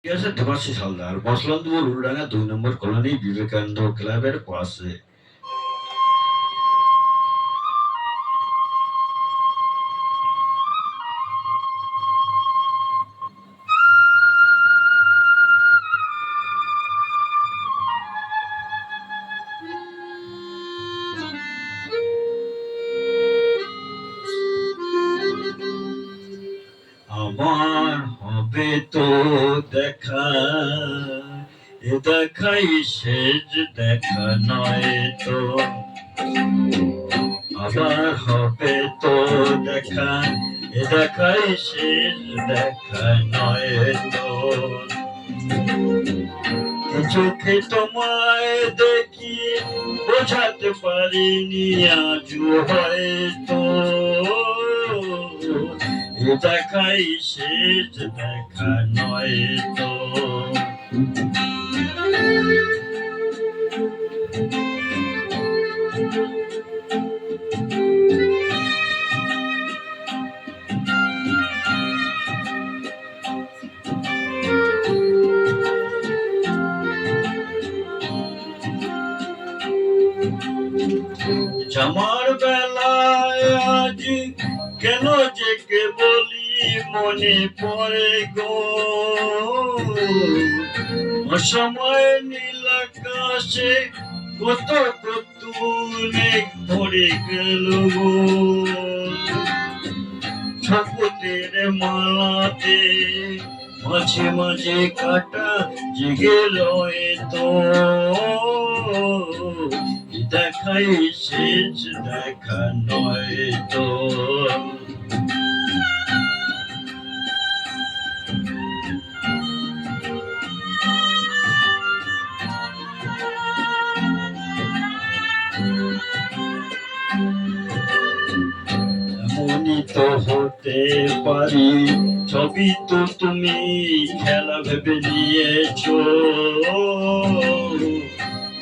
ঠিক আছে, দেবাশিস হালদার, বসলন্দপুর উলডাঙ্গা ২ নম্বর কলোনি, বিবেকানন্দ ক্লাবের পাশে। আমার হবে তো দেখা, এ দেখাই শেষ দেখা নয় তো। আবার হবে তো দেখা, এ দেখাই শেষ দেখা নয় তো। চোখে তোমায় দেখি বোঝাতে পারিনি আজও হয়তো, এ দেখাই শেষ দেখা নয় তো। জামার বেলায় আজ কেন যে কে বলি মনে পড়ে গো, অসময় নীল আকাশে কত কত মেঘ পড়ে গেল গো। শপথের মালাতে মাঝে মাঝে কাটা জেগে লয় তো, দেখাই শেষ দেখা নয় তো। এমনই তো হতে পারি, ছবি তো তুমি খেলা ভেবে নিয়েছো,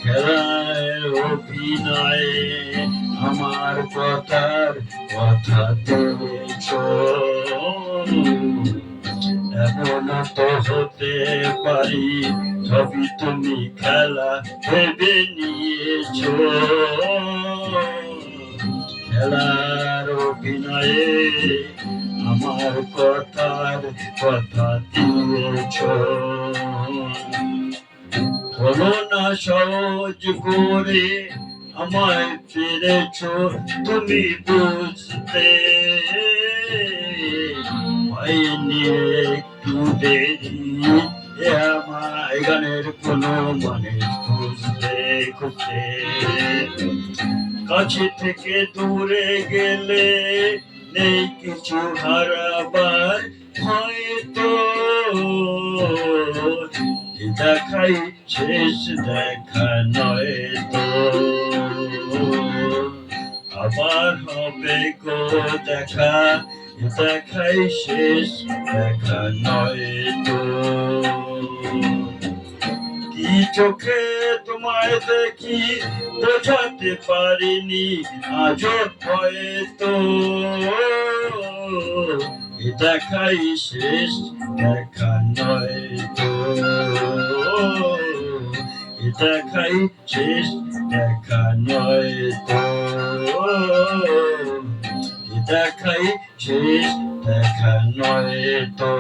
খেলায় অভিনয় আমার কথার কথা দিয়েছ। এমন তো হতে পারি, ছবি তুমি খেলা ভেবে নিয়েছ, খেলার অভিনয়ে আমার কথার কথা দিয়েছ। হলো না সহজ করে আমায় পেরেছ তুমি বুঝতে, হয়নি একটু দেরি আমার গানের কোনো মানে খুঁজতে খুঁজতে। কাছে থেকে দূরে গেলে নেই কিছু হারাবার হয়তো, দেখাই শেষ দেখা নয় তো। আবার হবে গো দেখা, দেখাই শেষ দেখা নয় তো। কি চোখে তোমায় দেখি বোঝাতে পারিনি আজও হয়তো, দেখাই শেষ দেখা নয় তো, দেখাই শেষ দেখা নয় তো, দেখাই শেষ দেখা নয় তো।